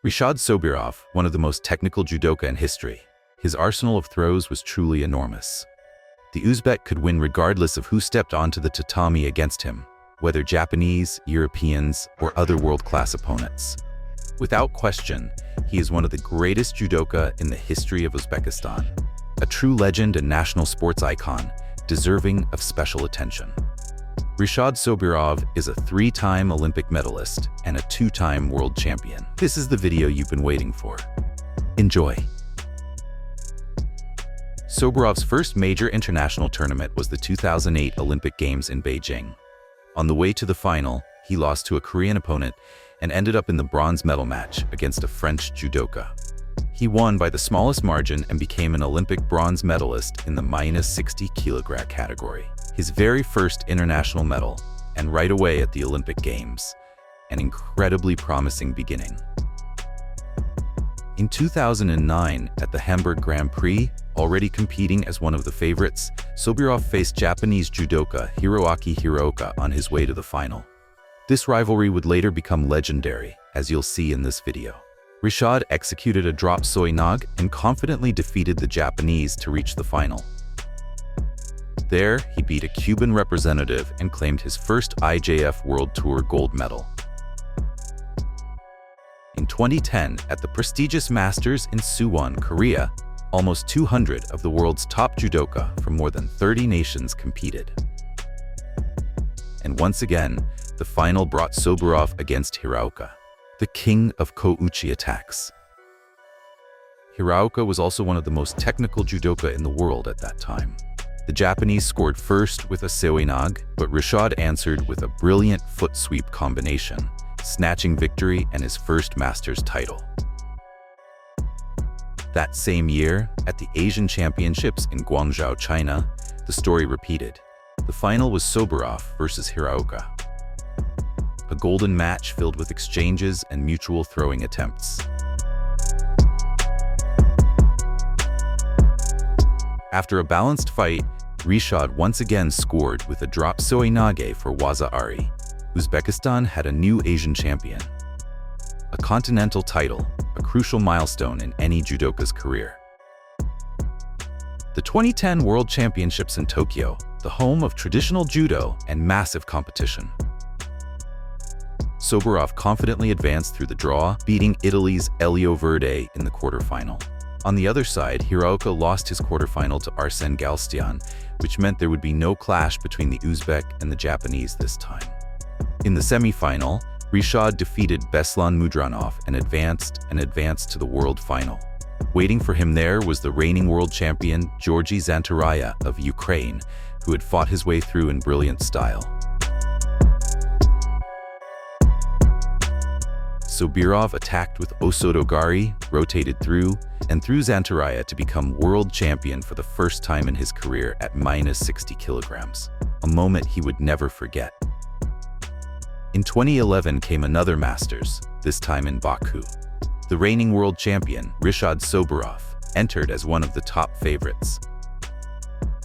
Rishod Sobirov, one of the most technical judoka in history. His arsenal of throws was truly enormous. The Uzbek could win regardless of who stepped onto the tatami against him, whether Japanese, Europeans, or other world-class opponents. Without question, he is one of the greatest judoka in the history of Uzbekistan. A true legend and national sports icon, deserving of special attention. Rishod Sobirov is a 3-time Olympic medalist and a 2-time world champion. This is the video you've been waiting for. Enjoy! Sobirov's first major international tournament was the 2008 Olympic Games in Beijing. On the way to the final, he lost to a Korean opponent and ended up in the bronze medal match against a French judoka. He won by the smallest margin and became an Olympic bronze medalist in the -60 kg category. His very first international medal, and right away at the Olympic Games. An incredibly promising beginning. In 2009, at the Hamburg Grand Prix, already competing as one of the favorites, Sobirov faced Japanese judoka Hiroaki Hiraoka on his way to the final. This rivalry would later become legendary, as you'll see in this video. Rishod executed a drop soinag and confidently defeated the Japanese to reach the final. There, he beat a Cuban representative and claimed his first IJF World Tour gold medal. In 2010, at the prestigious Masters in Suwon, Korea, almost 200 of the world's top judoka from more than 30 nations competed. And once again, the final brought Sobirov against Hiraoka, the king of ko-uchi attacks. Hiraoka was also one of the most technical judoka in the world at that time. The Japanese scored first with a soinag, but Rishod answered with a brilliant foot sweep combination, snatching victory and his first Masters title. That same year, at the Asian Championships in Guangzhou, China, the story repeated. The final was Sobirov versus Hiraoka. A golden match filled with exchanges and mutual throwing attempts. After a balanced fight, Rishod once again scored with a drop soinage for waza-ari. Uzbekistan had a new Asian champion. A continental title, a crucial milestone in any judoka's career. The 2010 World Championships in Tokyo, the home of traditional judo and massive competition. Sobirov confidently advanced through the draw, beating Italy's Elio Verde in the quarterfinal. On the other side, Hiraoka lost his quarterfinal to Arsene Galstian, which meant there would be no clash between the Uzbek and the Japanese this time. In the semi-final, Rishod defeated Beslan Mudranov and advanced to the world final. Waiting for him there was the reigning world champion Georgy Zantaraya of Ukraine, who had fought his way through in brilliant style. Sobirov attacked with osotogari, rotated through, and threw Zantaraya to become world champion for the first time in his career at -60 kg, a moment he would never forget. In 2011 came another Masters, this time in Baku. The reigning world champion, Rishod Sobirov, entered as one of the top favorites.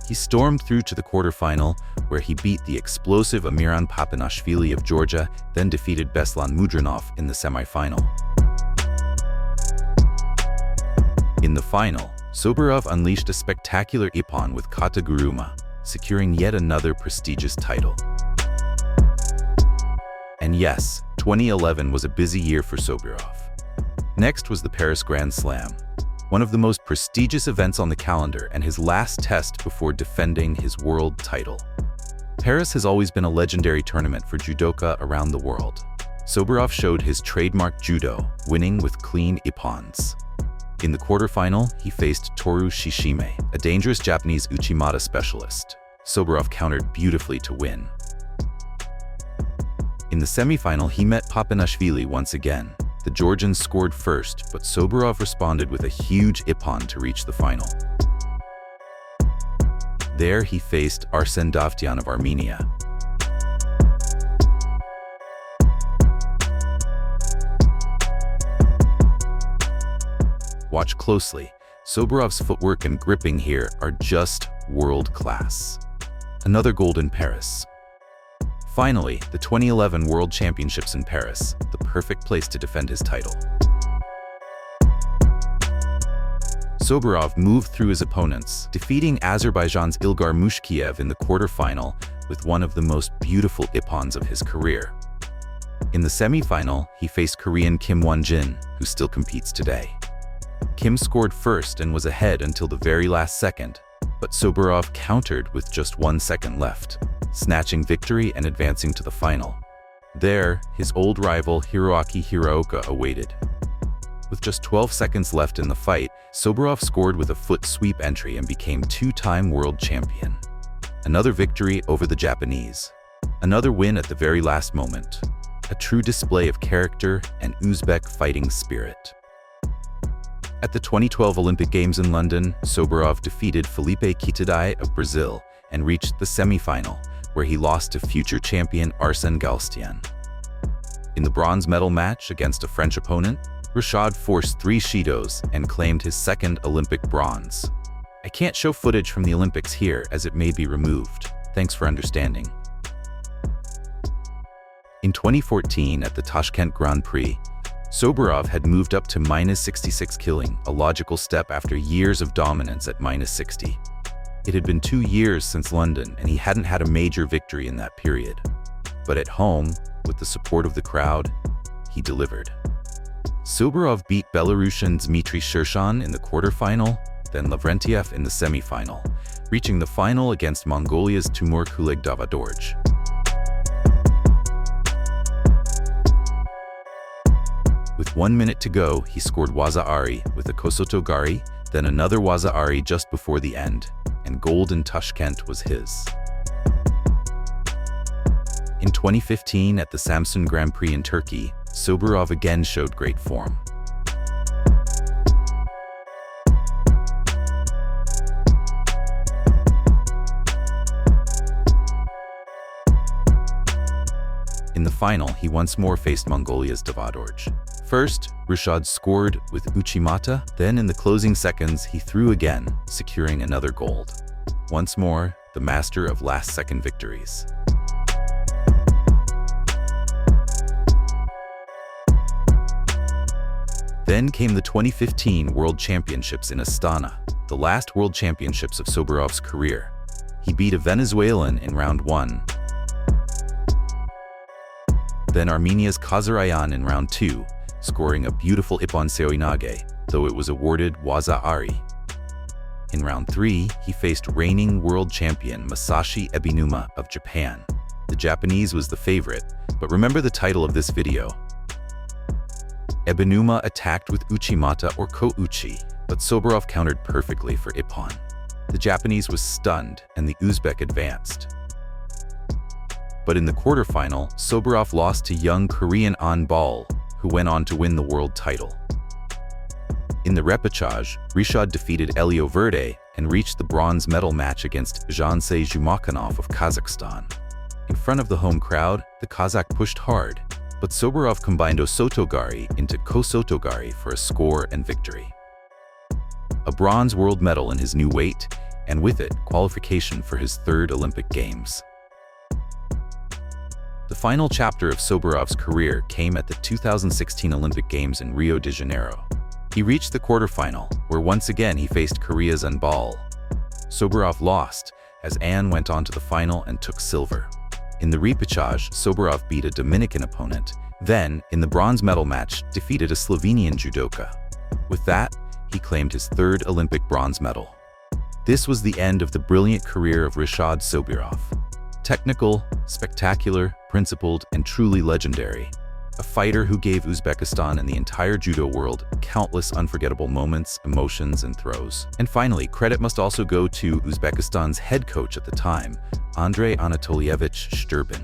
He stormed through to the quarterfinal, where he beat the explosive Amiran Papanashvili of Georgia, then defeated Beslan Mudranov in the semi-final. In the final, Sobirov unleashed a spectacular ippon with kata guruma, securing yet another prestigious title. And yes, 2011 was a busy year for Sobirov. Next was the Paris Grand Slam, one of the most prestigious events on the calendar and his last test before defending his world title. Paris has always been a legendary tournament for judoka around the world. Sobirov showed his trademark judo, winning with clean ippons. In the quarterfinal, he faced Toru Shishime, a dangerous Japanese Uchimata specialist. Sobirov countered beautifully to win. In the semi-final, he met Papanashvili once again. The Georgian scored first, but Sobirov responded with a huge ippon to reach the final. There, he faced Arsen Davtyan of Armenia. Watch closely. Sobirov's footwork and gripping here are just world-class. Another gold in Paris. Finally, the 2011 World Championships in Paris, the perfect place to defend his title. Sobirov moved through his opponents, defeating Azerbaijan's Ilgar Mushkiev in the quarterfinal with one of the most beautiful ippons of his career. In the semi-final, he faced Korean Kim Won-jin, who still competes today. Kim scored first and was ahead until the very last second, but Sobirov countered with just 1 second left, snatching victory and advancing to the final. There, his old rival Hiroaki Hiraoka awaited. With just 12 seconds left in the fight, Sobirov scored with a foot sweep entry and became two-time world champion. Another victory over the Japanese. Another win at the very last moment. A true display of character and Uzbek fighting spirit. At the 2012 Olympic Games in London, Sobirov defeated Felipe Kitadai of Brazil and reached the semi-final, where he lost to future champion Arsène Galstyan. In the bronze medal match against a French opponent, Rishod forced 3 shidos and claimed his second Olympic bronze. I can't show footage from the Olympics here as it may be removed. Thanks for understanding. In 2014 at the Tashkent Grand Prix, Sobirov had moved up to -66 killing, a logical step after years of dominance at -60. It had been 2 years since London and he hadn't had a major victory in that period. But at home, with the support of the crowd, he delivered. Sobirov beat Belarusian Dmitry Shershan in the quarterfinal, then Lavrentiev in the semi-final, reaching the final against Mongolia's Timur Kulegdavadorj. With 1 minute to go, he scored waza-ari with a kosoto-gari, then another waza-ari just before the end, and gold in Tashkent was his. In 2015 at the Samsun Grand Prix in Turkey, Sobirov again showed great form. In the final, he once more faced Mongolia's Davadorj. First, Rishod scored with uchimata, then in the closing seconds, he threw again, securing another gold. Once more, the master of last-second victories. Then came the 2015 World Championships in Astana, the last World Championships of Sobirov's career. He beat a Venezuelan in round 1, then Armenia's Kazarayan in round 2, scoring a beautiful ippon seoinage, though it was awarded waza-ari. In round 3, he faced reigning world champion Masashi Ebinuma of Japan. The Japanese was the favorite, but remember the title of this video. Ebinuma attacked with uchimata or ko-uchi, but Sobirov countered perfectly for ippon. The Japanese was stunned, and the Uzbek advanced. But in the quarterfinal, Sobirov lost to young Korean An Bal, who went on to win the world title. In the repechage, Rishod defeated Elio Verde and reached the bronze medal match against Jansei Zhumakhanov of Kazakhstan. In front of the home crowd, the Kazakh pushed hard, but Sobirov combined osotogari into kosotogari for a score and victory. A bronze world medal in his new weight, and with it, qualification for his 3rd Olympic Games. The final chapter of Sobirov's career came at the 2016 Olympic Games in Rio de Janeiro. He reached the quarterfinal, where once again he faced Korea's An Bal. Sobirov lost, as An went on to the final and took silver. In the repechage, Sobirov beat a Dominican opponent, then, in the bronze medal match, defeated a Slovenian judoka. With that, he claimed his 3rd Olympic bronze medal. This was the end of the brilliant career of Rishod Sobirov. Technical, spectacular, principled, and truly legendary. A fighter who gave Uzbekistan and the entire judo world countless unforgettable moments, emotions, and throws. And finally, credit must also go to Uzbekistan's head coach at the time, Andrei Anatolievich Shturbin.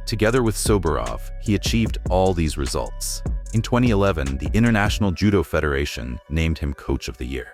Together with Sobirov, he achieved all these results. In 2011, the International Judo Federation named him Coach of the Year.